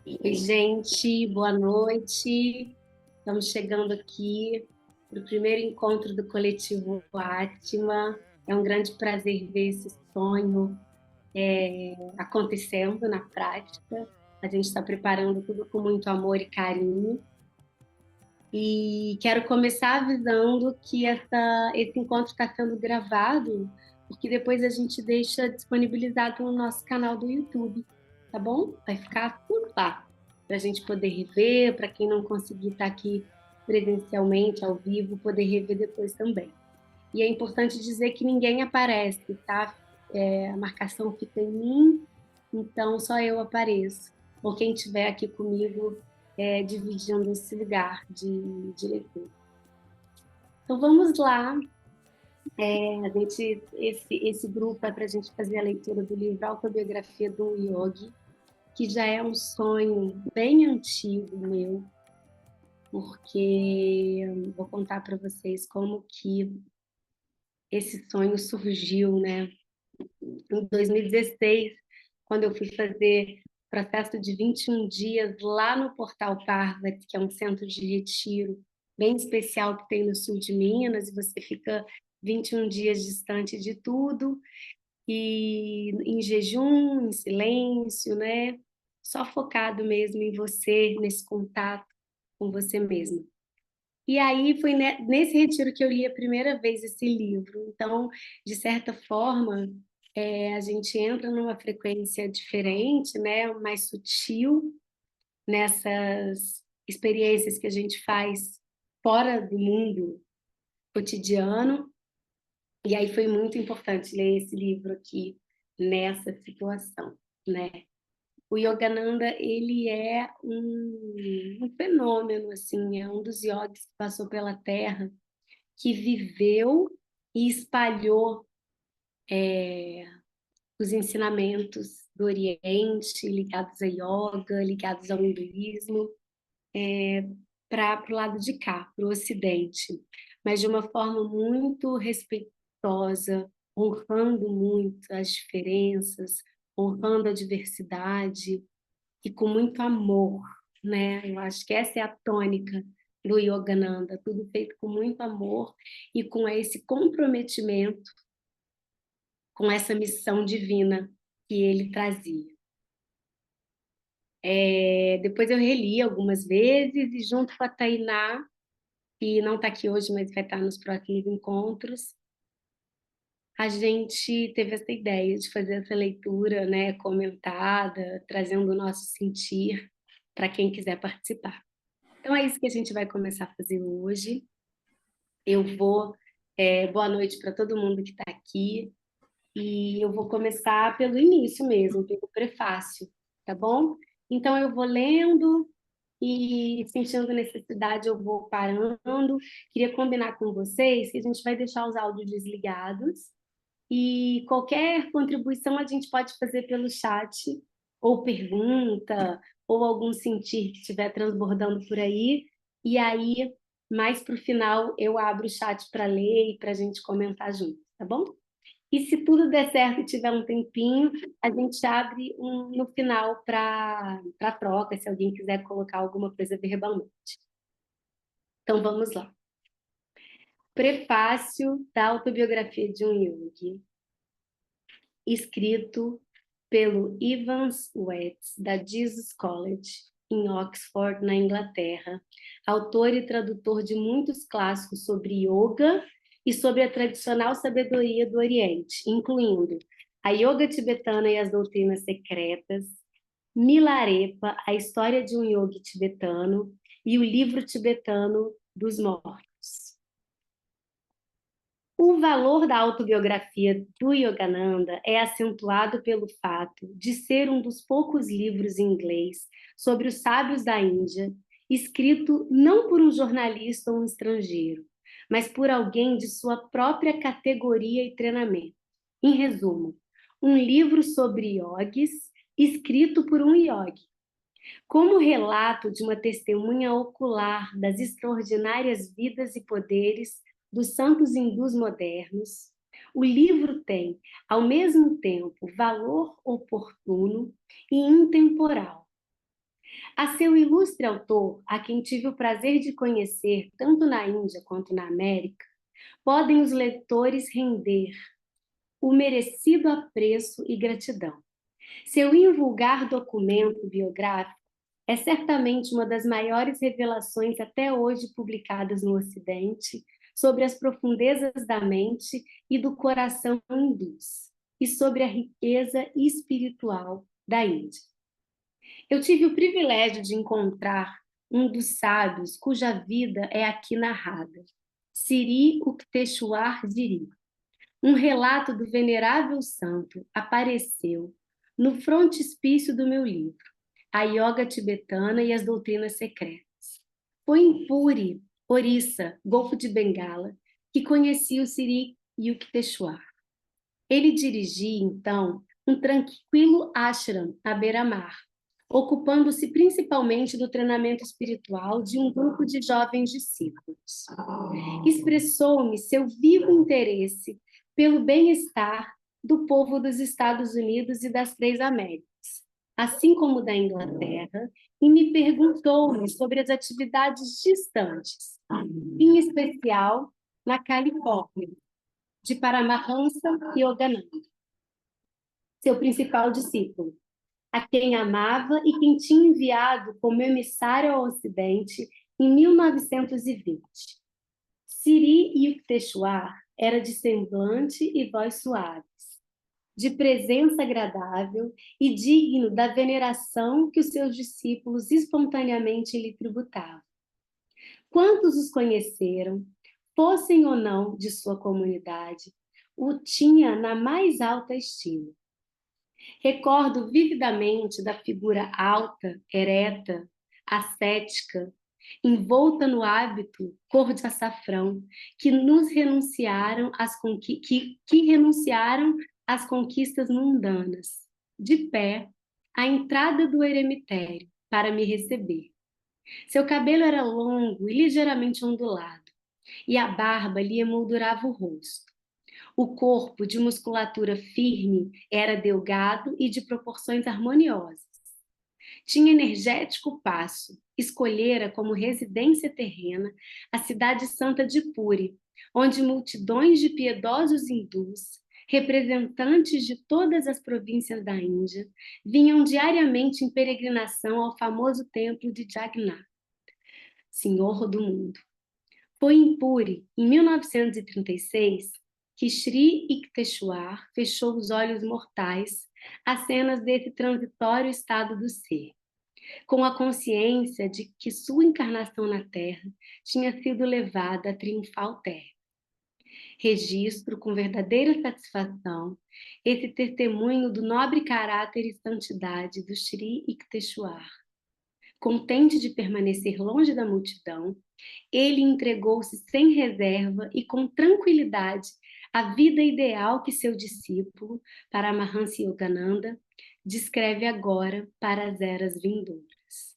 Oi, gente, boa noite. Estamos chegando aqui para o primeiro encontro do coletivo Atma. É um grande prazer ver esse sonho acontecendo na prática. A gente está preparando tudo com muito amor e carinho. E quero começar avisando que esse encontro está sendo gravado, porque depois a gente deixa disponibilizado no nosso canal do YouTube, tá bom? Vai ficar tudo lá, para a gente poder rever, para quem não conseguir estar aqui presencialmente, ao vivo, poder rever depois também. E é importante dizer que ninguém aparece, tá? A marcação fica em mim, então só eu apareço. Ou quem estiver aqui comigo dividindo esse lugar de leitura. Então vamos lá. Esse grupo é para a gente fazer a leitura do livro Autobiografia do Yogi, que já é um sonho bem antigo meu, porque vou contar para vocês como que esse sonho surgiu, né? Em 2016, quando eu fui fazer processo de 21 dias lá no Portal Parvati, que é um centro de retiro bem especial que tem no sul de Minas, e você fica 21 dias distante de tudo, e em jejum, em silêncio, né? Só focado mesmo em você, nesse contato com você mesmo. E aí foi nesse retiro que eu li a primeira vez esse livro. Então, de certa forma, a gente entra numa frequência diferente, né, mais sutil nessas experiências que a gente faz fora do mundo cotidiano. E aí foi muito importante ler esse livro aqui nessa situação, né? O Yogananda, ele é um fenômeno, assim, é um dos yogis que passou pela Terra, que viveu e espalhou os ensinamentos do Oriente, ligados a yoga, ligados ao hinduísmo, para o lado de cá, para o Ocidente, mas de uma forma muito respeitosa, honrando muito as diferenças, honrando a diversidade e com muito amor, né? Eu acho que essa é a tônica do Yogananda, tudo feito com muito amor e com esse comprometimento com essa missão divina que ele trazia. Depois eu reli algumas vezes e junto com a Tainá, que não está aqui hoje, mas vai estar nos próximos encontros, a gente teve essa ideia de fazer essa leitura, né, comentada, trazendo o nosso sentir para quem quiser participar. Então é isso que a gente vai começar a fazer hoje. Eu vou, boa noite para todo mundo que está aqui. E eu vou começar pelo início mesmo, pelo prefácio, tá bom? Então eu vou lendo e sentindo necessidade eu vou parando. Queria combinar com vocês que a gente vai deixar os áudios desligados e qualquer contribuição a gente pode fazer pelo chat, ou pergunta, ou algum sentir que estiver transbordando por aí. E aí, mais para o final, eu abro o chat para ler e para a gente comentar junto, tá bom? E se tudo der certo e tiver um tempinho, a gente abre no final para troca, se alguém quiser colocar alguma coisa verbalmente. Então vamos lá. Prefácio da autobiografia de um yogi, escrito pelo Evans Wetz, da Jesus College, em Oxford, na Inglaterra, autor e tradutor de muitos clássicos sobre yoga e sobre a tradicional sabedoria do Oriente, incluindo a Yoga Tibetana e as Doutrinas Secretas, Milarepa, a história de um yogi tibetano e o livro tibetano dos mortos. O valor da autobiografia do Yogananda é acentuado pelo fato de ser um dos poucos livros em inglês sobre os sábios da Índia, escrito não por um jornalista ou um estrangeiro, mas por alguém de sua própria categoria e treinamento. Em resumo, um livro sobre yogis, escrito por um yogi. Como relato de uma testemunha ocular das extraordinárias vidas e poderes dos santos hindus modernos, o livro tem, ao mesmo tempo, valor oportuno e intemporal. A seu ilustre autor, a quem tive o prazer de conhecer tanto na Índia quanto na América, podem os leitores render o merecido apreço e gratidão. Seu invulgar documento biográfico é certamente uma das maiores revelações até hoje publicadas no Ocidente sobre as profundezas da mente e do coração hindus e sobre a riqueza espiritual da Índia. Eu tive o privilégio de encontrar um dos sábios cuja vida é aqui narrada, Sri Yukteswar Diri. Um relato do venerável santo apareceu no frontispício do meu livro, A Yoga Tibetana e as Doutrinas Secretas. Foi em Puri, Orissa, Golfo de Bengala, que conheci o Sri Yukteswar. Ele dirigia, então, um tranquilo ashram à beira-mar, ocupando-se principalmente do treinamento espiritual de um grupo de jovens discípulos. Expressou-me seu vivo interesse pelo bem-estar do povo dos Estados Unidos e das Três Américas, assim como da Inglaterra, e me perguntou-me sobre as atividades distantes, em especial na Califórnia, de Paramahansa Yogananda, seu principal discípulo, a quem amava e quem tinha enviado como emissário ao Ocidente em 1920. Sri Yukteswar era de semblante e voz suaves, de presença agradável e digno da veneração que os seus discípulos espontaneamente lhe tributavam. Quantos os conheceram, fossem ou não de sua comunidade, o tinha na mais alta estima. Recordo vividamente da figura alta, ereta, ascética, envolta no hábito cor de açafrão, que renunciaram às conquistas mundanas, de pé, à entrada do eremitério, para me receber. Seu cabelo era longo e ligeiramente ondulado, e a barba lhe emoldurava o rosto. O corpo, de musculatura firme, era delgado e de proporções harmoniosas. Tinha energético passo, escolhera como residência terrena a cidade santa de Puri, onde multidões de piedosos hindus, representantes de todas as províncias da Índia, vinham diariamente em peregrinação ao famoso templo de Jagannath, Senhor do mundo. Foi em Puri, em 1936, que Sri Yukteswar fechou os olhos mortais às cenas desse transitório estado do ser, com a consciência de que sua encarnação na Terra tinha sido levada a triunfal terra. Registro com verdadeira satisfação esse testemunho do nobre caráter e santidade do Sri Yukteswar. Contente de permanecer longe da multidão, ele entregou-se sem reserva e com tranquilidade à vida ideal que seu discípulo, Paramahansa Yogananda, descreve agora para as eras vindouras.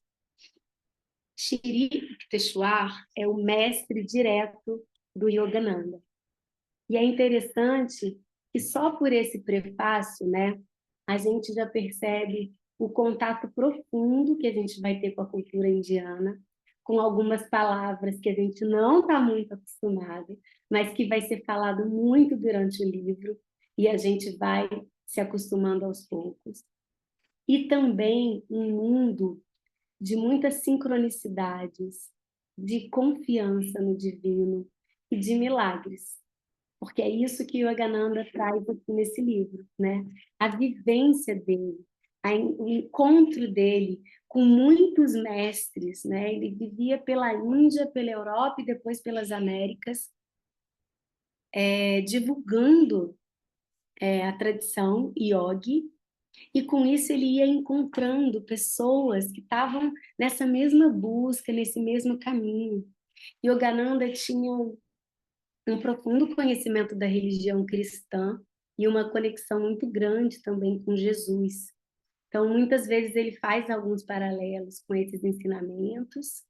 Sri Yukteswar é o mestre direto do Yogananda. E é interessante que só por esse prefácio, né, a gente já percebe o contato profundo que a gente vai ter com a cultura indiana, com algumas palavras que a gente não está muito acostumado, mas que vai ser falado muito durante o livro, e a gente vai se acostumando aos poucos. E também um mundo de muitas sincronicidades, de confiança no divino e de milagres. Porque é isso que Yogananda traz aqui nesse livro, né? A vivência dele, o encontro dele com muitos mestres, né? Ele vivia pela Índia, pela Europa e depois pelas Américas, divulgando a tradição yogi, e com isso ele ia encontrando pessoas que estavam nessa mesma busca, nesse mesmo caminho. Yogananda tinha um profundo conhecimento da religião cristã e uma conexão muito grande também com Jesus. Então, muitas vezes ele faz alguns paralelos com esses ensinamentos.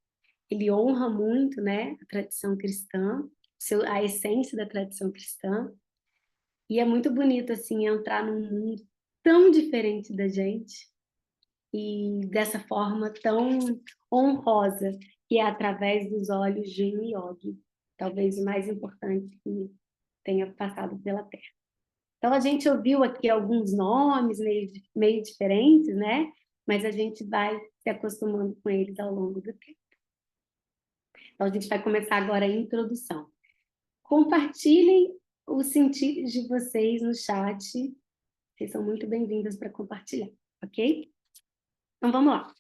Ele honra muito, né, a tradição cristã, a essência da tradição cristã. E é muito bonito assim entrar num mundo tão diferente da gente e dessa forma tão honrosa, que é através dos olhos de um yogi, talvez o mais importante que tenha passado pela Terra. Então, a gente ouviu aqui alguns nomes meio diferentes, né? Mas a gente vai se acostumando com eles ao longo do tempo. Então, a gente vai começar agora a introdução. Compartilhem os sentidos de vocês no chat. Vocês são muito bem-vindas para compartilhar, ok? Então, vamos lá.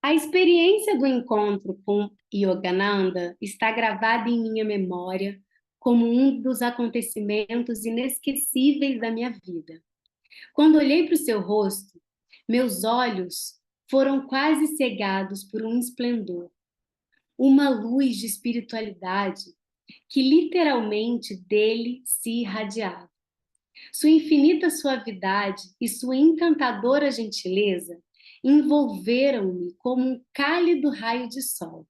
A experiência do encontro com Yogananda está gravada em minha memória como um dos acontecimentos inesquecíveis da minha vida. Quando olhei para o seu rosto, meus olhos foram quase cegados por um esplendor, uma luz de espiritualidade que literalmente dele se irradiava. Sua infinita suavidade e sua encantadora gentileza envolveram-me como um cálido raio de sol.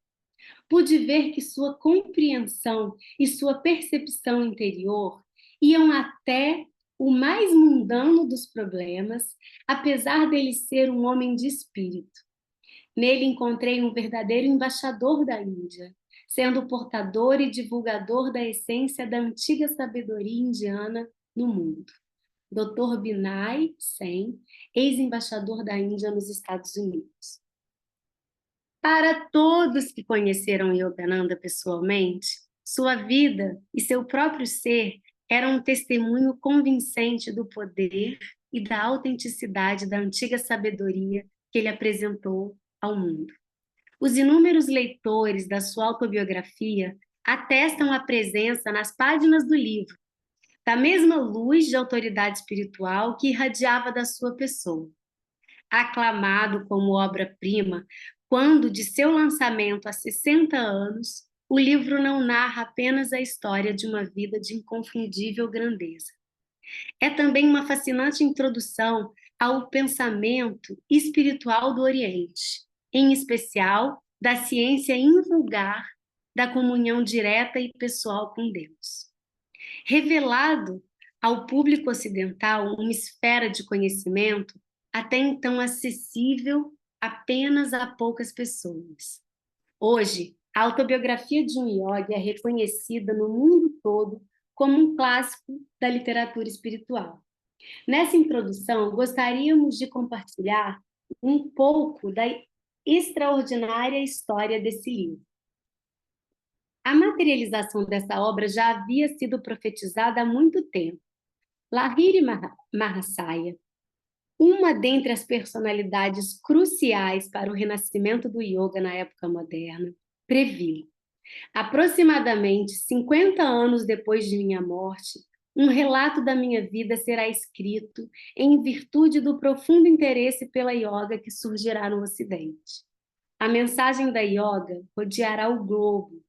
Pude ver que sua compreensão e sua percepção interior iam até o mais mundano dos problemas, apesar dele ser um homem de espírito. Nele encontrei um verdadeiro embaixador da Índia, sendo portador e divulgador da essência da antiga sabedoria indiana no mundo. Dr. Binay Sen, ex-embaixador da Índia nos Estados Unidos. Para todos que conheceram Yogananda pessoalmente, sua vida e seu próprio ser eram um testemunho convincente do poder e da autenticidade da antiga sabedoria que ele apresentou ao mundo. Os inúmeros leitores da sua autobiografia atestam a presença nas páginas do livro da mesma luz de autoridade espiritual que irradiava da sua pessoa. Aclamado como obra-prima, quando de seu lançamento há 60 anos, o livro não narra apenas a história de uma vida de inconfundível grandeza. É também uma fascinante introdução ao pensamento espiritual do Oriente, em especial da ciência invulgar da comunhão direta e pessoal com Deus. Revelado ao público ocidental uma esfera de conhecimento até então acessível apenas a poucas pessoas. Hoje, a autobiografia de um yogi é reconhecida no mundo todo como um clássico da literatura espiritual. Nessa introdução, gostaríamos de compartilhar um pouco da extraordinária história desse livro. A materialização dessa obra já havia sido profetizada há muito tempo. Lahiri Mahasaya, uma dentre as personalidades cruciais para o renascimento do yoga na época moderna, previu, aproximadamente 50 anos depois de minha morte, um relato da minha vida será escrito em virtude do profundo interesse pela yoga que surgirá no Ocidente. A mensagem da yoga rodeará o globo,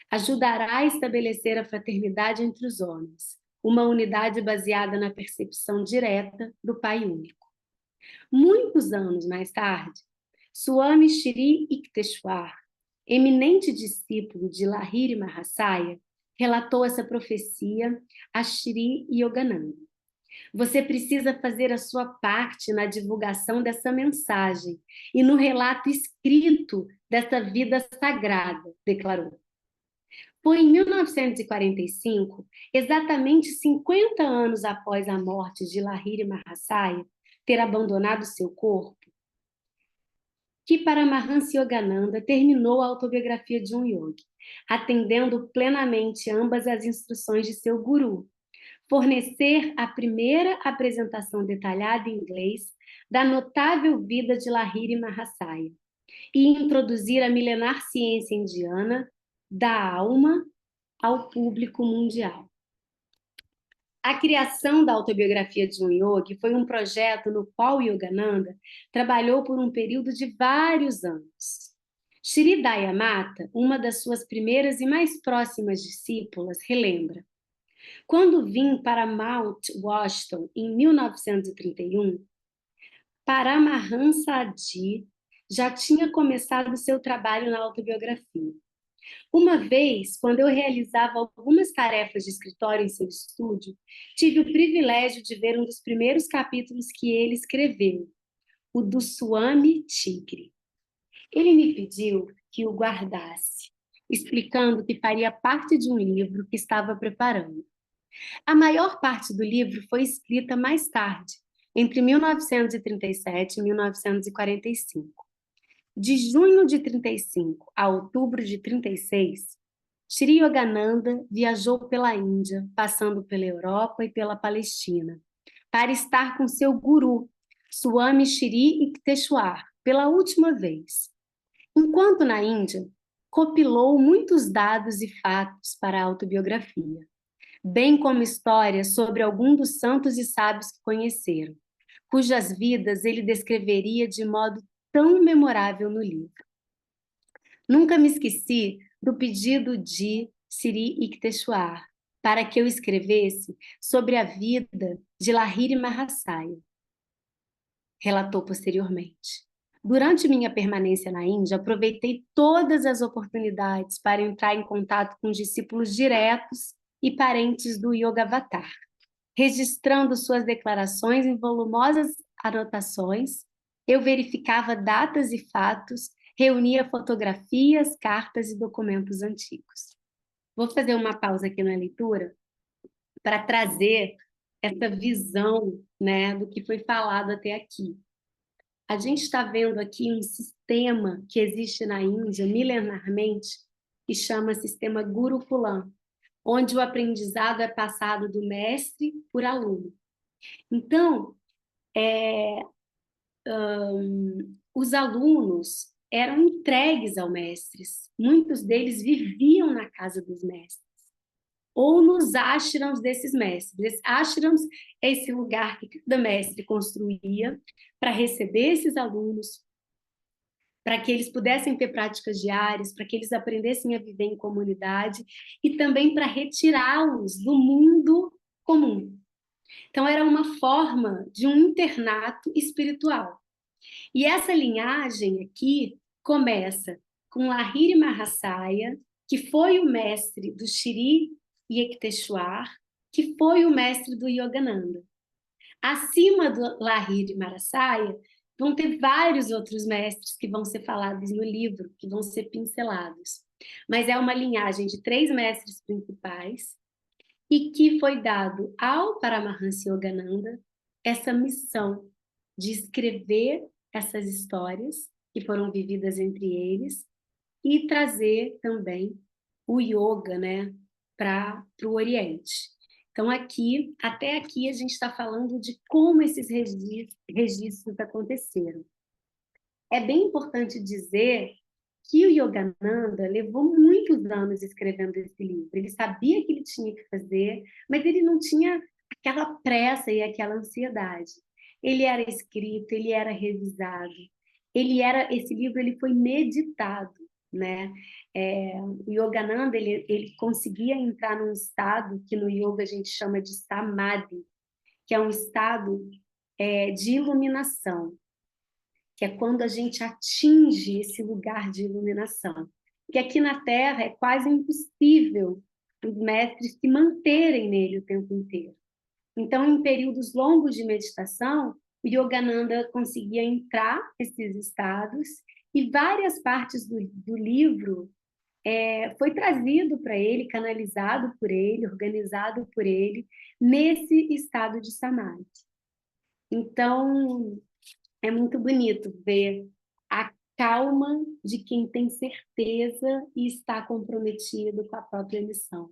ajudará a estabelecer a fraternidade entre os homens, uma unidade baseada na percepção direta do Pai Único. Muitos anos mais tarde, Swami Shri Yukteswar, eminente discípulo de Lahiri Mahasaya, relatou essa profecia a Shri Yogananda. Você precisa fazer a sua parte na divulgação dessa mensagem e no relato escrito dessa vida sagrada, declarou. Foi em 1945, exatamente 50 anos após a morte de Lahiri Mahasaya ter abandonado seu corpo, que Paramahansa Yogananda terminou a autobiografia de um yogi, atendendo plenamente ambas as instruções de seu guru, fornecer a primeira apresentação detalhada em inglês da notável vida de Lahiri Mahasaya e introduzir a milenar ciência indiana da alma ao público mundial. A criação da autobiografia de um yogi foi um projeto no qual Yogananda trabalhou por um período de vários anos. Shri Dayamata, uma das suas primeiras e mais próximas discípulas, relembra: quando vim para Mount Washington em 1931, Paramahansa Adi já tinha começado seu trabalho na autobiografia. Uma vez, quando eu realizava algumas tarefas de escritório em seu estúdio, tive o privilégio de ver um dos primeiros capítulos que ele escreveu, o do Swami Tigre. Ele me pediu que o guardasse, explicando que faria parte de um livro que estava preparando. A maior parte do livro foi escrita mais tarde, entre 1937 e 1945. De junho de 35 a outubro de 36, Shri Yogananda viajou pela Índia, passando pela Europa e pela Palestina, para estar com seu guru, Swami Shri Yukteswar, pela última vez. Enquanto na Índia, compilou muitos dados e fatos para a autobiografia, bem como histórias sobre algum dos santos e sábios que conheceram, cujas vidas ele descreveria de modo tão memorável no livro. Nunca me esqueci do pedido de Sri Yukteswar para que eu escrevesse sobre a vida de Lahiri Mahasaya, relatou posteriormente. Durante minha permanência na Índia, aproveitei todas as oportunidades para entrar em contato com discípulos diretos e parentes do Yogavatar, registrando suas declarações em volumosas anotações. Eu verificava datas e fatos, reunia fotografias, cartas e documentos antigos. Vou fazer uma pausa aqui na leitura para trazer essa visão, né, do que foi falado até aqui. A gente está vendo aqui um sistema que existe na Índia milenarmente, que chama sistema Gurukulam, onde o aprendizado é passado do mestre por aluno. Então, os alunos eram entregues ao mestres. Muitos deles viviam na casa dos mestres, ou nos ashrams desses mestres. Esses ashrams é esse lugar que cada mestre construía para receber esses alunos, para que eles pudessem ter práticas diárias, para que eles aprendessem a viver em comunidade e também para retirá-los do mundo comum. Então, era uma forma de um internato espiritual. E essa linhagem aqui começa com Lahiri Mahasaya, que foi o mestre do Shri Yukteswar, que foi o mestre do Yogananda. Acima do Lahiri Mahasaya, vão ter vários outros mestres que vão ser falados no livro, que vão ser pincelados. Mas é uma linhagem de 3 mestres principais e que foi dado ao Paramahansa Yogananda essa missão de escrever essas histórias que foram vividas entre eles e trazer também o yoga, né, para o Oriente. Então, até aqui, a gente está falando de como esses registros aconteceram. É bem importante dizer que o Yogananda levou muitos anos escrevendo esse livro. Ele sabia que ele tinha que fazer, mas ele não tinha aquela pressa e aquela ansiedade. Ele era escrito, ele era revisado, esse livro ele foi meditado, né? O Yogananda ele conseguia entrar num estado que no yoga a gente chama de samadhi, que é um estado de iluminação, que é quando a gente atinge esse lugar de iluminação. Que aqui na Terra é quase impossível os mestres se manterem nele o tempo inteiro. Então, em períodos longos de meditação, o Yogananda conseguia entrar nesses estados e várias partes do livro foi trazido para ele, canalizado por ele, organizado por ele, nesse estado de samadhi. Então, é muito bonito ver a calma de quem tem certeza e está comprometido com a própria missão,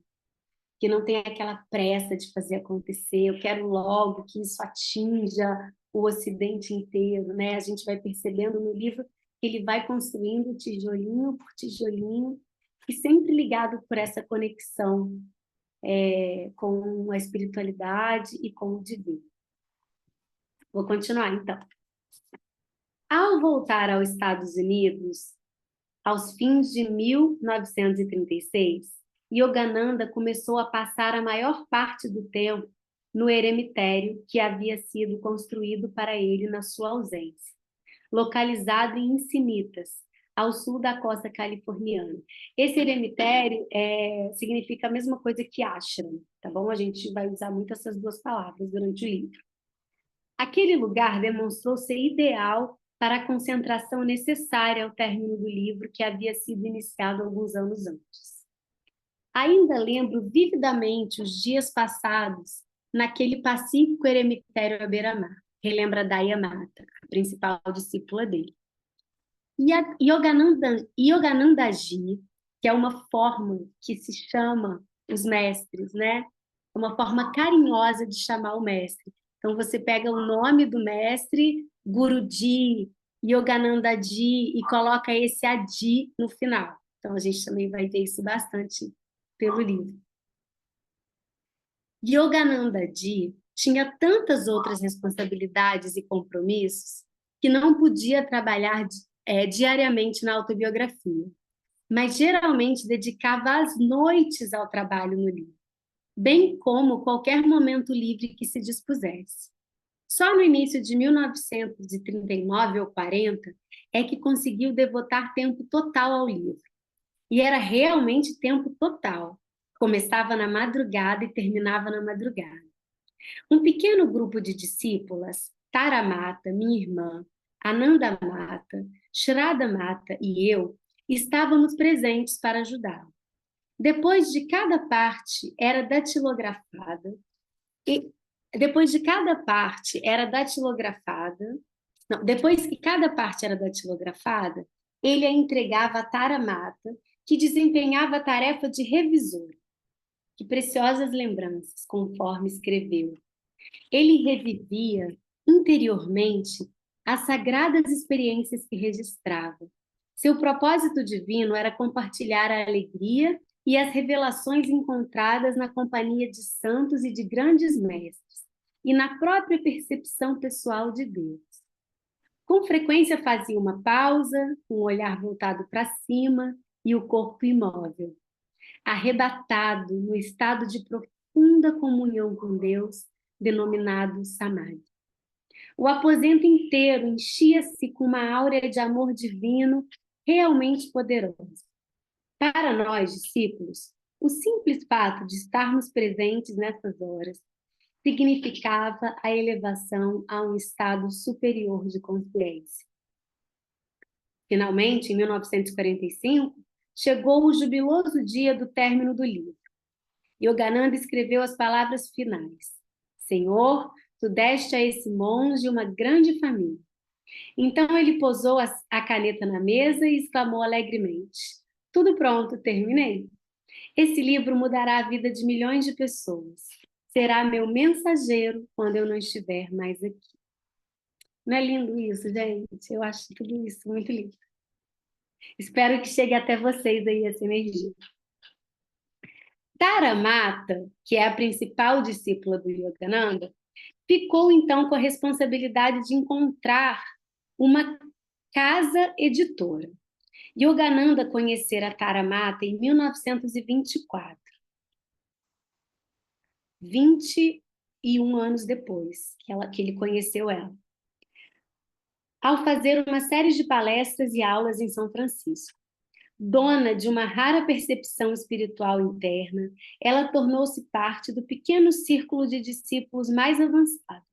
que não tem aquela pressa de fazer acontecer, eu quero logo que isso atinja o Ocidente inteiro, né? A gente vai percebendo no livro que ele vai construindo tijolinho por tijolinho e sempre ligado por essa conexão com a espiritualidade e com o divino. Vou continuar, então. Ao voltar aos Estados Unidos, aos fins de 1936, Yogananda começou a passar a maior parte do tempo no eremitério que havia sido construído para ele na sua ausência, localizado em Encinitas, ao sul da costa californiana. Esse eremitério significa a mesma coisa que ashram, tá bom? A gente vai usar muito essas duas palavras durante o livro. Aquele lugar demonstrou ser ideal para a concentração necessária ao término do livro que havia sido iniciado alguns anos antes. Ainda lembro vividamente os dias passados naquele pacífico eremitério à beira-mar, relembra Daya Mata, a principal discípula dele. E a Yoganandaji, que é uma forma que se chama os mestres, né? É uma forma carinhosa de chamar o mestre. Então, você pega o nome do mestre, Guruji, Yoganandaji, e coloca esse Adi no final. Então, a gente também vai ver isso bastante pelo livro. Yoganandaji tinha tantas outras responsabilidades e compromissos que não podia trabalhar diariamente na autobiografia, mas geralmente dedicava as noites ao trabalho no livro, bem como qualquer momento livre que se dispusesse. Só no início de 1939 ou 40 é que conseguiu devotar tempo total ao livro. E era realmente tempo total. Começava na madrugada e terminava na madrugada. Um pequeno grupo de discípulas, Tara Mata, minha irmã, Ananda Mata, Shraddha Mata e eu, estávamos presentes para ajudá-lo. Depois de cada parte era datilografada, e depois de cada parte era datilografada, não, depois que cada parte era datilografada, ele a entregava a Tara Mata, que desempenhava a tarefa de revisor. Que preciosas lembranças, conforme escreveu. Ele revivia interiormente as sagradas experiências que registrava. Seu propósito divino era compartilhar a alegria e as revelações encontradas na companhia de santos e de grandes mestres, e na própria percepção pessoal de Deus. Com frequência fazia uma pausa, um olhar voltado para cima e o corpo imóvel, arrebatado no estado de profunda comunhão com Deus, denominado Samadhi. O aposento inteiro enchia-se com uma áurea de amor divino realmente poderosa. Para nós, discípulos, o simples fato de estarmos presentes nessas horas significava a elevação a um estado superior de consciência. Finalmente, em 1945, chegou o jubiloso dia do término do livro. Yogananda escreveu as palavras finais: Senhor, tu deste a esse monge uma grande família. Então ele posou a caneta na mesa e exclamou alegremente: tudo pronto, terminei. Esse livro mudará a vida de milhões de pessoas. Será meu mensageiro quando eu não estiver mais aqui. Não é lindo isso, gente? Eu acho tudo isso muito lindo. Espero que chegue até vocês aí essa energia. Tara Mata, que é a principal discípula do Yogananda, ficou então com a responsabilidade de encontrar uma casa editora. Yogananda conhecera Tara Mata em 1924, 21 anos depois que ele conheceu ela, ao fazer uma série de palestras e aulas em São Francisco. Dona de uma rara percepção espiritual interna, ela tornou-se parte do pequeno círculo de discípulos mais avançados.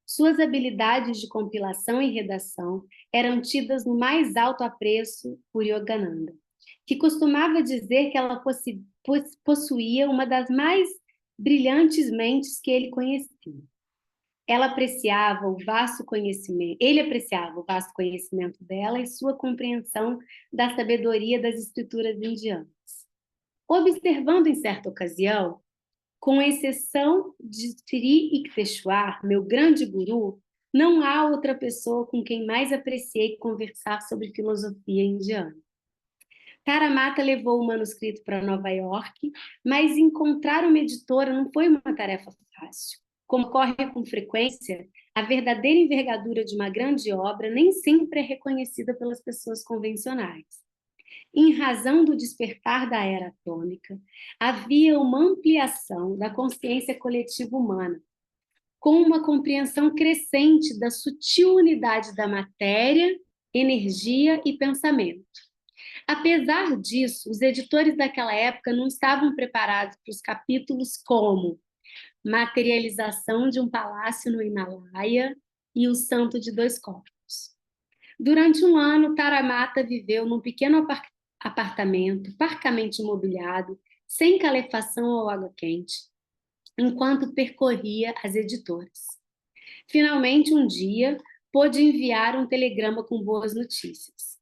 Suas habilidades de compilação e redação eram tidas no mais alto apreço por Yogananda, que costumava dizer que ela possuía uma das mais brilhantes mentes que ele conhecia. Ele apreciava o vasto conhecimento dela e sua compreensão da sabedoria das escrituras indianas. Observando em certa ocasião, com exceção de Sri Yukteswar, meu grande guru, não há outra pessoa com quem mais apreciei conversar sobre filosofia indiana. Tara Mata levou o manuscrito para Nova York, mas encontrar uma editora não foi uma tarefa fácil. Como ocorre com frequência, a verdadeira envergadura de uma grande obra nem sempre é reconhecida pelas pessoas convencionais. Em razão do despertar da era atômica, havia uma ampliação da consciência coletiva humana, com uma compreensão crescente da sutil unidade da matéria, energia e pensamento. Apesar disso, os editores daquela época não estavam preparados para os capítulos como Materialização de um palácio no Himalaia e o Santo de Dois Corpos. Durante um ano, Taramata viveu num pequeno apartamento, parcamente mobiliado, sem calefação ou água quente, enquanto percorria as editoras. Finalmente, um dia, pôde enviar um telegrama com boas notícias.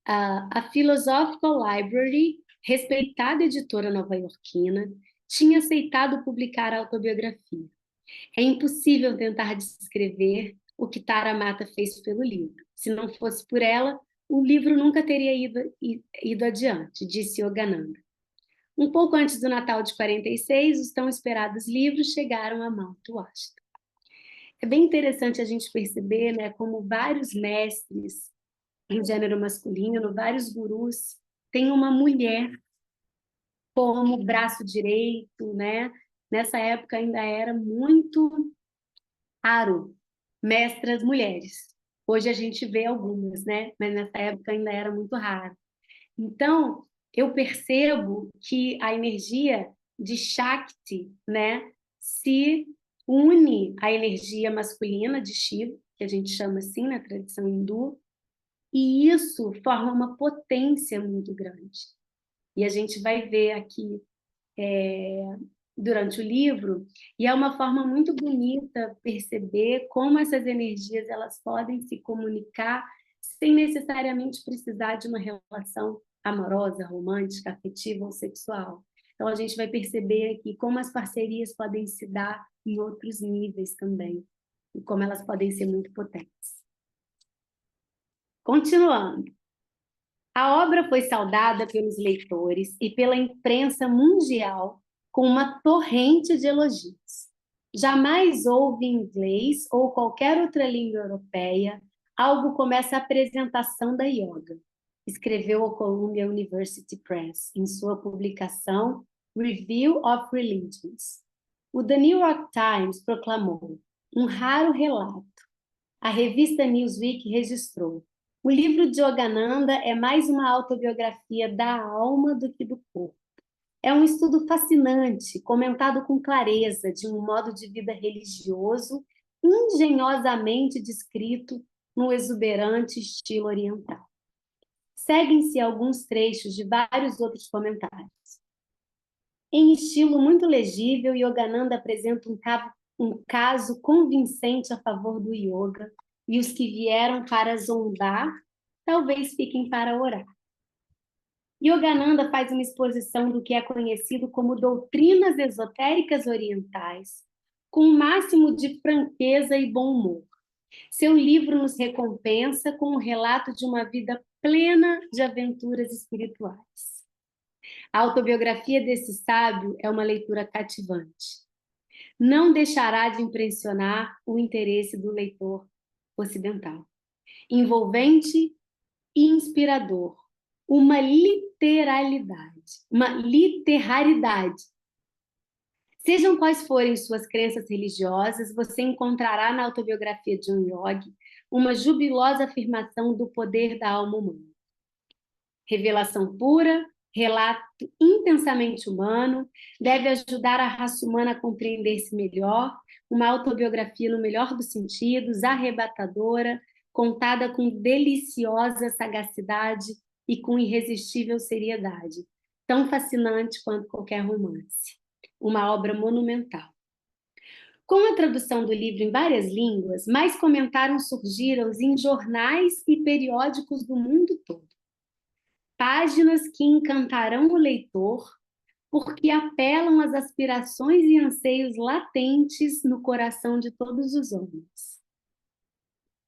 A Philosophical Library, respeitada editora nova-iorquina, tinha aceitado publicar a autobiografia. É impossível tentar descrever o que Taramata fez pelo livro. Se não fosse por ela, o livro nunca teria ido adiante, disse Yogananda. Um pouco antes do Natal de 46, os tão esperados livros chegaram a Mount Washington. É bem interessante a gente perceber, né, como vários mestres em gênero masculino, vários gurus, têm uma mulher como braço direito, né? Nessa época ainda era muito raro mestras mulheres. Hoje a gente vê algumas, né? Mas nessa época ainda era muito raro. Então, eu percebo que a energia de Shakti, né, se une à energia masculina de Shiva, que a gente chama assim na tradição hindu, e isso forma uma potência muito grande. E a gente vai ver aqui durante o livro, e é uma forma muito bonita perceber como essas energias elas podem se comunicar sem necessariamente precisar de uma relação amorosa, romântica, afetiva ou sexual. Então a gente vai perceber aqui como as parcerias podem se dar em outros níveis também, e como elas podem ser muito potentes. Continuando. A obra foi saudada pelos leitores e pela imprensa mundial com uma torrente de elogios. Jamais houve em inglês ou qualquer outra língua europeia algo como essa apresentação da yoga, escreveu a Columbia University Press em sua publicação Review of Religions. O The New York Times proclamou um raro relato. A revista Newsweek registrou: o livro de Yogananda é mais uma autobiografia da alma do que do corpo. É um estudo fascinante, comentado com clareza, de um modo de vida religioso, engenhosamente descrito no exuberante estilo oriental. Seguem-se alguns trechos de vários outros comentários. Em estilo muito legível, Yogananda apresenta um caso convincente a favor do yoga, e os que vieram para zombar talvez fiquem para orar. Yogananda faz uma exposição do que é conhecido como doutrinas esotéricas orientais, com o máximo de franqueza e bom humor. Seu livro nos recompensa com o relato de uma vida plena de aventuras espirituais. A autobiografia desse sábio é uma leitura cativante. Não deixará de impressionar o interesse do leitor ocidental. Envolvente e inspirador. Uma literalidade. Sejam quais forem suas crenças religiosas, você encontrará na autobiografia de um yogi uma jubilosa afirmação do poder da alma humana. Revelação pura, relato intensamente humano, deve ajudar a raça humana a compreender-se melhor, uma autobiografia no melhor dos sentidos, arrebatadora, contada com deliciosa sagacidade e com irresistível seriedade, tão fascinante quanto qualquer romance. Uma obra monumental. Com a tradução do livro em várias línguas, mais comentários surgiram em jornais e periódicos do mundo todo. Páginas que encantarão o leitor, porque apelam às aspirações e anseios latentes no coração de todos os homens.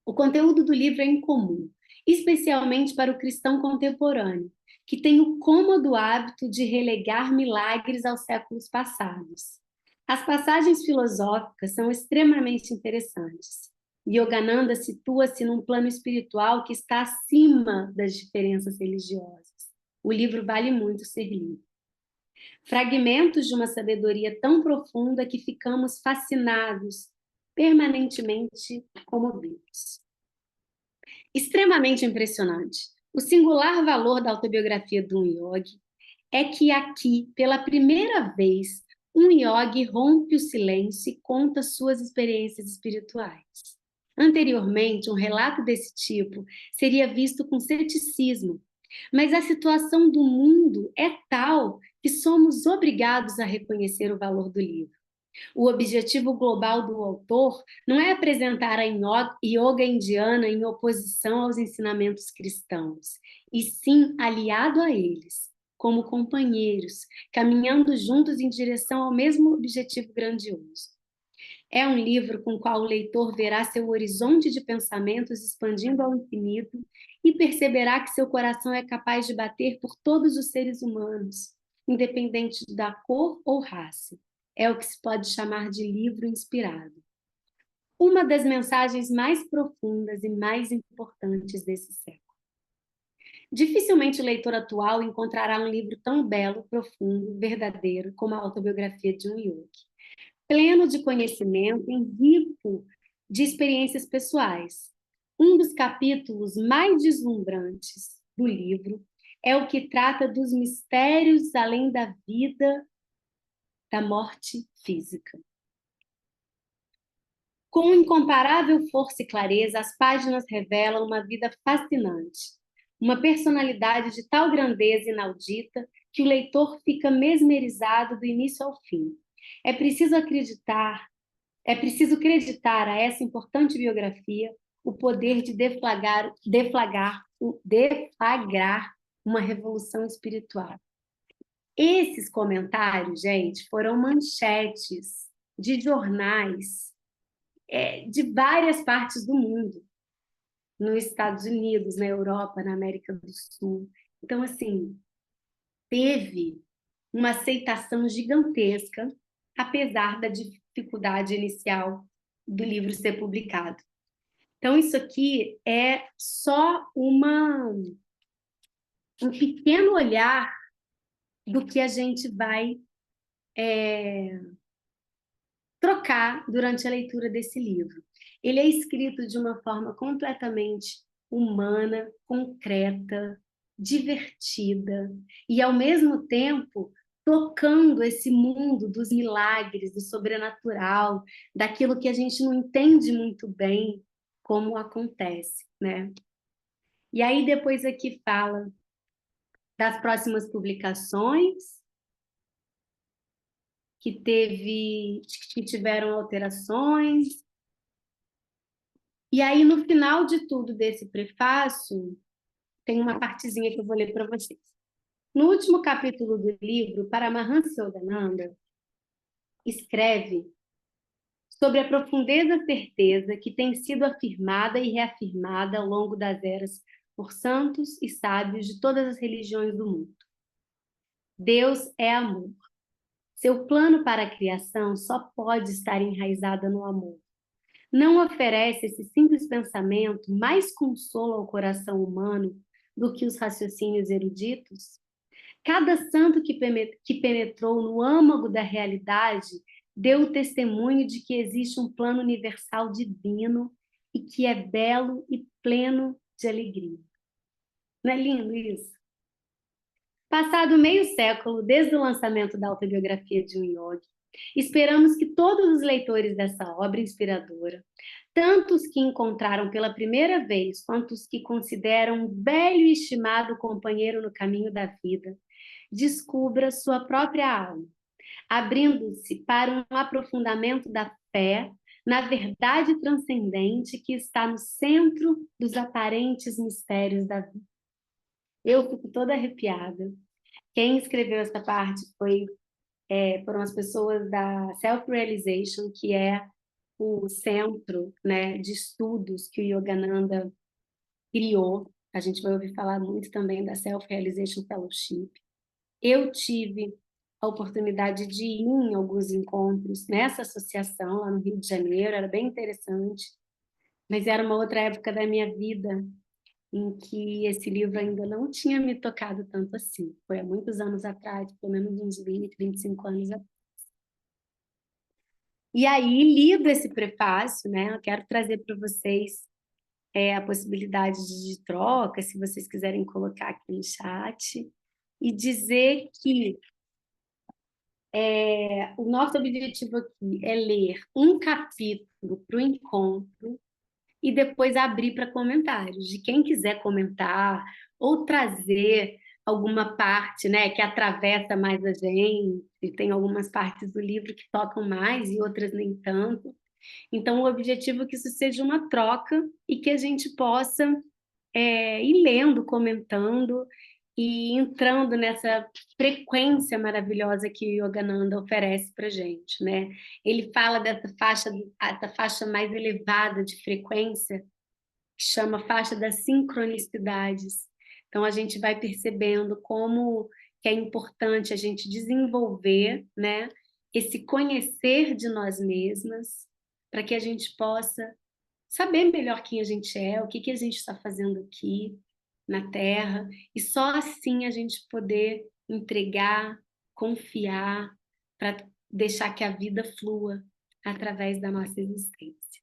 O conteúdo do livro é incomum, especialmente para o cristão contemporâneo, que tem o cômodo hábito de relegar milagres aos séculos passados. As passagens filosóficas são extremamente interessantes. Yogananda situa-se num plano espiritual que está acima das diferenças religiosas. O livro vale muito ser lido. Fragmentos de uma sabedoria tão profunda que ficamos fascinados, permanentemente comovidos. Extremamente impressionante. O singular valor da autobiografia de um yogi é que aqui, pela primeira vez, um yogi rompe o silêncio e conta suas experiências espirituais. Anteriormente, um relato desse tipo seria visto com ceticismo, mas a situação do mundo é tal que somos obrigados a reconhecer o valor do livro. O objetivo global do autor não é apresentar a yoga indiana em oposição aos ensinamentos cristãos, e sim aliado a eles, como companheiros, caminhando juntos em direção ao mesmo objetivo grandioso. É um livro com o qual o leitor verá seu horizonte de pensamentos expandindo ao infinito e perceberá que seu coração é capaz de bater por todos os seres humanos, independente da cor ou raça. É o que se pode chamar de livro inspirado. Uma das mensagens mais profundas e mais importantes desse século. Dificilmente o leitor atual encontrará um livro tão belo, profundo, verdadeiro como a autobiografia de um yogi. Pleno de conhecimento e rico de experiências pessoais. Um dos capítulos mais deslumbrantes do livro é o que trata dos mistérios além da vida, da morte física. Com incomparável força e clareza, as páginas revelam uma vida fascinante, uma personalidade de tal grandeza inaudita que o leitor fica mesmerizado do início ao fim. É preciso acreditar a essa importante biografia o poder de deflagrar uma revolução espiritual. Esses comentários, gente, foram manchetes de jornais de várias partes do mundo, nos Estados Unidos, na Europa, na América do Sul. Então, assim, teve uma aceitação gigantesca, apesar da dificuldade inicial do livro ser publicado. Então, isso aqui é só um pequeno olhar do que a gente vai trocar durante a leitura desse livro. Ele é escrito de uma forma completamente humana, concreta, divertida e, ao mesmo tempo, tocando esse mundo dos milagres, do sobrenatural, daquilo que a gente não entende muito bem como acontece, né? E aí depois aqui fala das próximas publicações que tiveram alterações. E aí, no final de tudo desse prefácio, tem uma partezinha que eu vou ler para vocês. No último capítulo do livro, Paramahansa Yogananda escreve sobre a profundeza certeza que tem sido afirmada e reafirmada ao longo das eras por santos e sábios de todas as religiões do mundo. Deus é amor. Seu plano para a criação só pode estar enraizado no amor. Não oferece esse simples pensamento mais consolo ao coração humano do que os raciocínios eruditos? Cada santo que penetrou no âmago da realidade deu o testemunho de que existe um plano universal divino e que é belo e pleno de alegria. Não é lindo isso? Passado meio século desde o lançamento da autobiografia de um yogi, esperamos que todos os leitores dessa obra inspiradora, tanto os que encontraram pela primeira vez, quanto os que consideram um velho e estimado companheiro no caminho da vida, descubra sua própria alma, abrindo-se para um aprofundamento da fé na verdade transcendente que está no centro dos aparentes mistérios da vida. Eu fico toda arrepiada. Quem escreveu essa parte foram as pessoas da Self-Realization, que é o centro, né, de estudos que o Yogananda criou. A gente vai ouvir falar muito também da Self-Realization Fellowship. Eu tive a oportunidade de ir em alguns encontros nessa associação, lá no Rio de Janeiro, era bem interessante, mas era uma outra época da minha vida em que esse livro ainda não tinha me tocado tanto assim. Foi há muitos anos atrás, pelo menos uns 20, 25 anos atrás. E aí, lido esse prefácio, né, eu quero trazer para vocês a possibilidade de troca, se vocês quiserem colocar aqui no chat, e dizer que O nosso objetivo aqui é ler um capítulo para o encontro e depois abrir para comentários de quem quiser comentar ou trazer alguma parte, né, que atravessa mais a gente. Tem algumas partes do livro que tocam mais e outras nem tanto. Então, o objetivo é que isso seja uma troca e que a gente possa ir lendo, comentando e entrando nessa frequência maravilhosa que o Yogananda oferece para gente, né? Ele fala dessa faixa mais elevada de frequência, que chama faixa das sincronicidades. Então, a gente vai percebendo como que é importante a gente desenvolver, né, esse conhecer de nós mesmas, para que a gente possa saber melhor quem a gente é, o que que a gente está fazendo aqui na Terra, e só assim a gente poder entregar, confiar, para deixar que a vida flua através da nossa existência.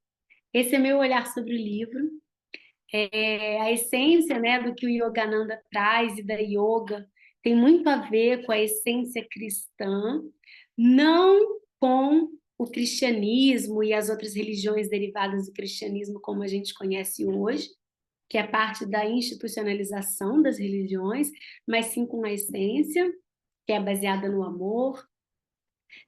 Esse é meu olhar sobre o livro. A essência, né, do que o Yogananda traz e da yoga tem muito a ver com a essência cristã, não com o cristianismo e as outras religiões derivadas do cristianismo como a gente conhece hoje, que é parte da institucionalização das religiões, mas sim com a essência, que é baseada no amor.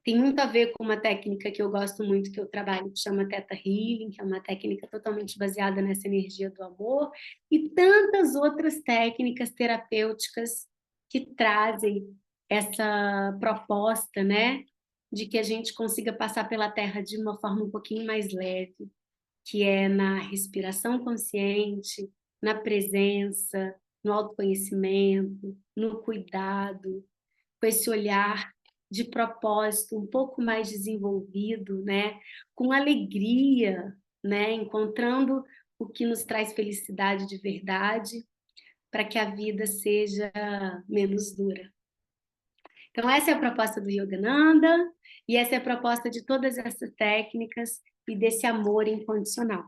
Tem muito a ver com uma técnica que eu gosto muito, que eu trabalho, que chama Theta Healing, que é uma técnica totalmente baseada nessa energia do amor, e tantas outras técnicas terapêuticas que trazem essa proposta, né, de que a gente consiga passar pela Terra de uma forma um pouquinho mais leve, que é na respiração consciente, na presença, no autoconhecimento, no cuidado, com esse olhar de propósito um pouco mais desenvolvido, né? Com alegria, né? Encontrando o que nos traz felicidade de verdade, para que a vida seja menos dura. Então, essa é a proposta do Yogananda, e essa é a proposta de todas essas técnicas e desse amor incondicional.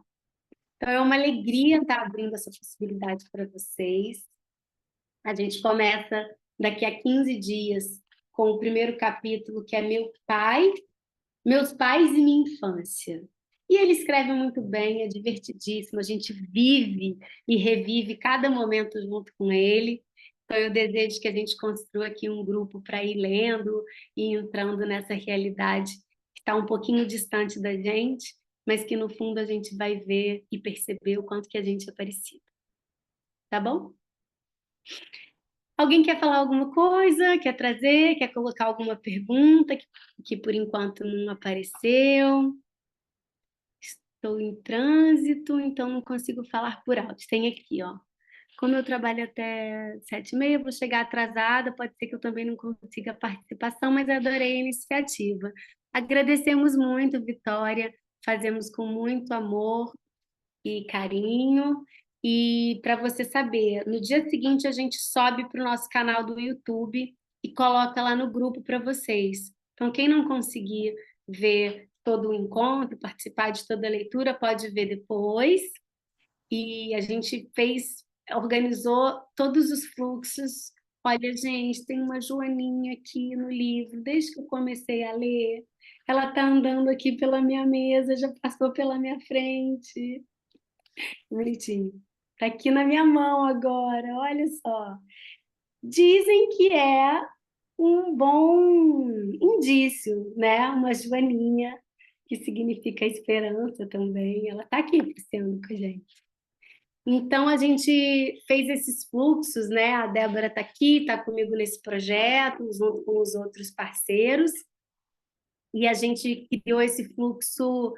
Então, é uma alegria estar abrindo essa possibilidade para vocês. A gente começa daqui a 15 dias com o primeiro capítulo, que é Meus Pais e Minha Infância. E ele escreve muito bem, é divertidíssimo, a gente vive e revive cada momento junto com ele. Então, eu desejo que a gente construa aqui um grupo para ir lendo e entrando nessa realidade que está um pouquinho distante da gente, mas que no fundo a gente vai ver e perceber o quanto que a gente é parecido. Tá bom? Alguém quer falar alguma coisa? Quer trazer? Quer colocar alguma pergunta que por enquanto não apareceu? Estou em trânsito, então não consigo falar por alto. Tem aqui, ó. Como eu trabalho até 7h30, vou chegar atrasada, pode ser que eu também não consiga a participação, mas adorei a iniciativa. Agradecemos muito, Vitória, fazemos com muito amor e carinho. E para você saber, no dia seguinte a gente sobe para o nosso canal do YouTube e coloca lá no grupo para vocês. Então, quem não conseguir ver todo o encontro, participar de toda a leitura, pode ver depois. E a gente organizou todos os fluxos. Olha, gente, tem uma joaninha aqui no livro, desde que eu comecei a ler. Ela está andando aqui pela minha mesa, já passou pela minha frente. Bonitinho. Tá aqui na minha mão agora, olha só. Dizem que é um bom indício, né? Uma joaninha, que significa esperança também. Ela tá aqui passeando com a gente. Então, a gente fez esses fluxos, né? A Débora tá aqui, tá comigo nesse projeto, junto com os outros parceiros, e a gente criou esse fluxo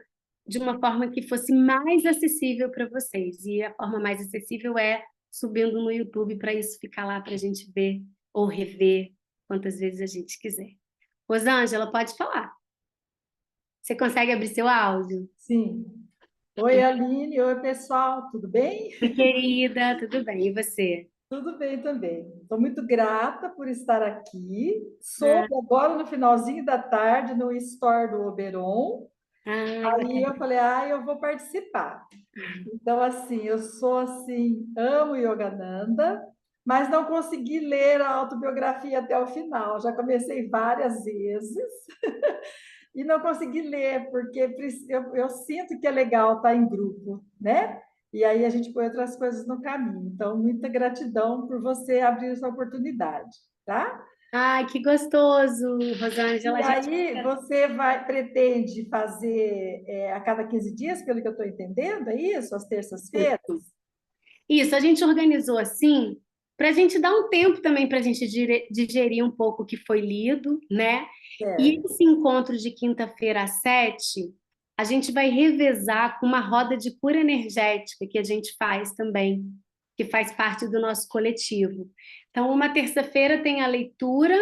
de uma forma que fosse mais acessível para vocês. E a forma mais acessível é subindo no YouTube para isso ficar lá para a gente ver ou rever quantas vezes a gente quiser. Rosângela, pode falar. Você consegue abrir seu áudio? Sim. Oi, Aline. Oi, pessoal. Tudo bem? Oi, querida, tudo bem? E você? Tudo bem também. Estou muito grata por estar aqui. Ah, Soube agora no finalzinho da tarde no Store do Oberon. ai, Aí bacana. eu falei, eu vou participar. Então, assim, eu sou assim, amo Yogananda. mas não consegui ler a autobiografia até o final. Já comecei várias vezes e não consegui ler, porque eu sinto que é legal estar em grupo, né? E aí a gente põe outras coisas no caminho. Então, muita gratidão por você abrir essa oportunidade, tá? Ai, que gostoso, Rosângela. E A gente aí você pretende fazer a cada 15 dias, pelo que eu estou entendendo, é isso? Às terças-feiras? Isso, a gente organizou assim, para a gente dar um tempo também para a gente digerir um pouco o que foi lido, né? E Certo. esse encontro de quinta-feira às 7, a gente vai revezar com uma roda de cura energética que a gente faz também, que faz parte do nosso coletivo. Então, uma terça-feira tem a leitura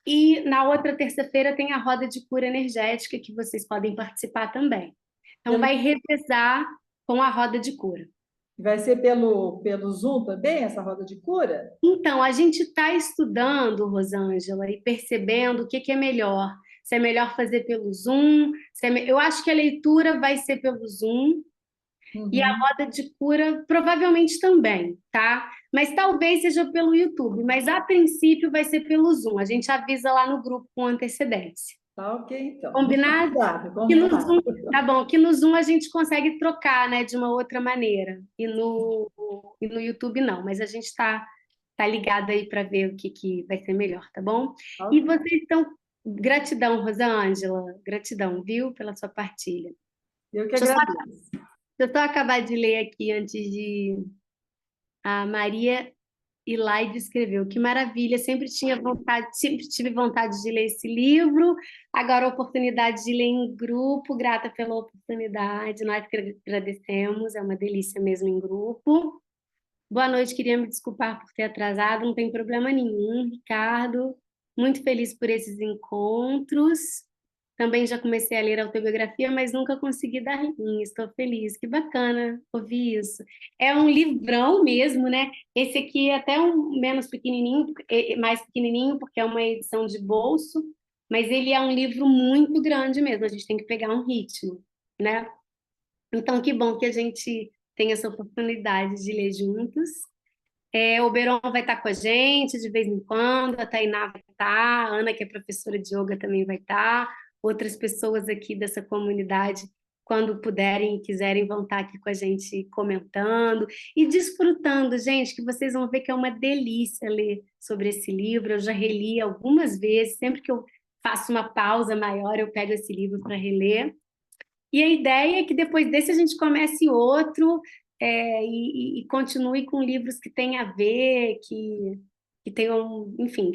e na outra terça-feira tem a roda de cura energética que vocês podem participar também. Então, Pelo, vai revezar com a roda de cura. vai ser pelo Zoom também, essa roda de cura? Então, a gente está estudando, Rosângela, e percebendo o que que é melhor. Se é melhor fazer pelo Zoom, eu acho que a leitura vai ser pelo Zoom e a Uhum. roda de cura provavelmente também, tá? Mas talvez seja pelo YouTube, mas a princípio vai ser pelo Zoom. A gente avisa lá no grupo com antecedência. Tá ok, então. Muito Combinado? obrigada, Que no combinado. Zoom, tá bom, que no Zoom a gente consegue trocar, né, de uma outra maneira. E no YouTube não, mas a gente tá ligado aí para ver o que, que vai ser melhor, tá bom? Tá E ok. vocês estão. Gratidão, Rosângela. Gratidão, viu, pela sua partilha. Eu que Deixa eu só, agradeço. deixa eu só acabar de ler aqui antes de. A Maria Ilaide escreveu: Que maravilha, sempre tive vontade de ler esse livro. Agora a oportunidade de ler em grupo, grata pela oportunidade. Nós que agradecemos, é uma delícia mesmo em grupo. Boa noite, queria me desculpar por ter atrasado, não tem problema nenhum, Ricardo. Muito feliz por esses encontros. Também já comecei a ler a autobiografia, mas nunca consegui dar linha. Estou feliz, que bacana ouvir isso. É um livrão mesmo, né? Esse aqui é até um menos pequenininho, mais pequenininho, porque é uma edição de bolso, mas ele é um livro muito grande mesmo. A gente tem que pegar um ritmo, né? Então, que bom que a gente tem essa oportunidade de ler juntos. O Beron vai estar com a gente de vez em quando, a Tainá vai estar, a Ana, que é professora de yoga, também vai estar, outras pessoas aqui dessa comunidade, quando puderem e quiserem, vão estar aqui com a gente comentando e desfrutando, gente, que vocês vão ver que é uma delícia ler sobre esse livro. Eu já reli algumas vezes, sempre que eu faço uma pausa maior, eu pego esse livro para reler. E a ideia é que depois desse a gente comece outro, e continue com livros que tenham a ver, que tenham, enfim,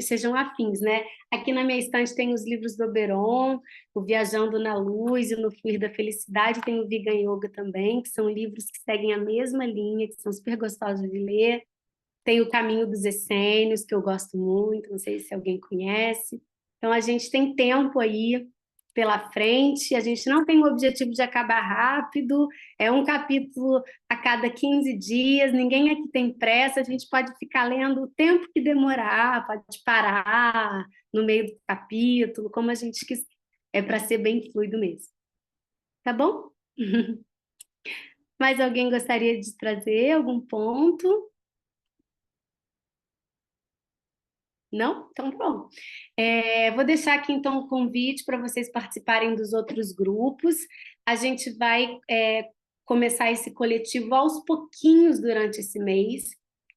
sejam afins, né? Aqui na minha estante tem os livros do Oberon, o Viajando na Luz e no Fluir da Felicidade, tem o Vegan Yoga também, que são livros que seguem a mesma linha, que são super gostosos de ler. Tem o Caminho dos Essênios, que eu gosto muito, não sei se alguém conhece. Então, a gente tem tempo aí pela frente, a gente não tem o objetivo de acabar rápido, é um capítulo a cada 15 dias, ninguém aqui tem pressa, a gente pode ficar lendo o tempo que demorar, pode parar no meio do capítulo, como a gente quiser. É para ser bem fluido mesmo. Tá bom? Mais alguém gostaria de trazer algum ponto? Não? Então, tá bom. Vou deixar aqui, então, o convite para vocês participarem dos outros grupos. A gente vai, começar esse coletivo aos pouquinhos durante esse mês.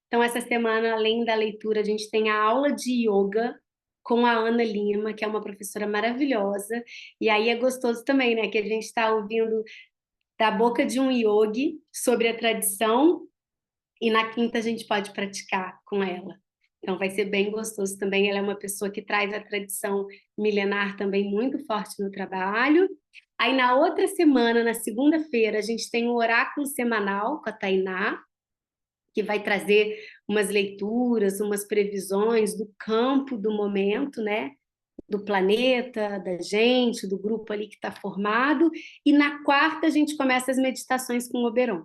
Então, essa semana, além da leitura, a gente tem a aula de yoga com a Ana Lima, que é uma professora maravilhosa. E aí é gostoso também, né? Que a gente está ouvindo da boca de um yogi sobre a tradição e na quinta a gente pode praticar com ela. Então vai ser bem gostoso também. Ela é uma pessoa que traz a tradição milenar também muito forte no trabalho. Aí na outra semana, na segunda-feira, a gente tem o oráculo semanal com a Tainá, que vai trazer umas leituras, umas previsões do campo do momento, né? Do planeta, da gente, do grupo ali que está formado. E na quarta a gente começa as meditações com o Oberon.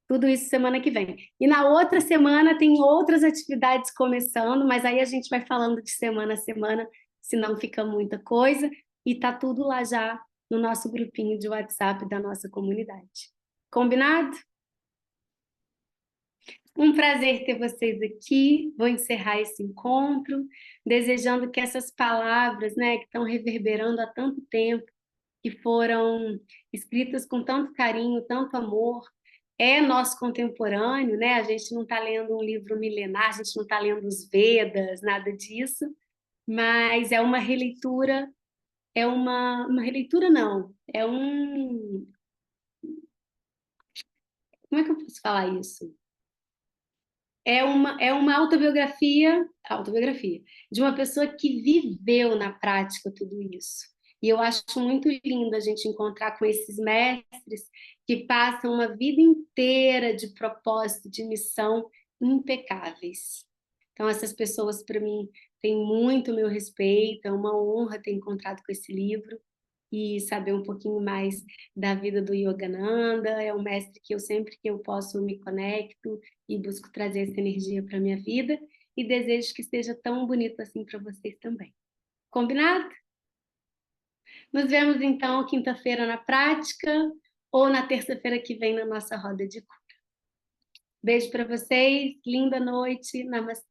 Tudo isso semana que vem. E na outra semana tem outras atividades começando, mas aí a gente vai falando de semana a semana, senão fica muita coisa. E tá tudo lá já no nosso grupinho de WhatsApp da nossa comunidade. Combinado? Um prazer ter vocês aqui. Vou encerrar esse encontro, desejando que essas palavras, né, que estão reverberando há tanto tempo, que foram escritas com tanto carinho, tanto amor, é nosso contemporâneo, né? A gente não está lendo um livro milenar, a gente não está lendo os Vedas, nada disso, mas é uma releitura, uma releitura não, como é que eu posso falar isso? É uma autobiografia de uma pessoa que viveu na prática tudo isso. E eu acho muito lindo a gente encontrar com esses mestres que passam uma vida inteira de propósito, de missão impecáveis. Então, essas pessoas, para mim, têm muito meu respeito, é uma honra ter encontrado com esse livro e saber um pouquinho mais da vida do Yogananda. É um mestre que eu sempre que eu posso me conecto e busco trazer essa energia para minha vida e desejo que seja tão bonito assim para vocês também. Combinado? Nos vemos então quinta-feira na prática ou na terça-feira que vem na nossa roda de cura. Beijo para vocês, linda noite, namastê.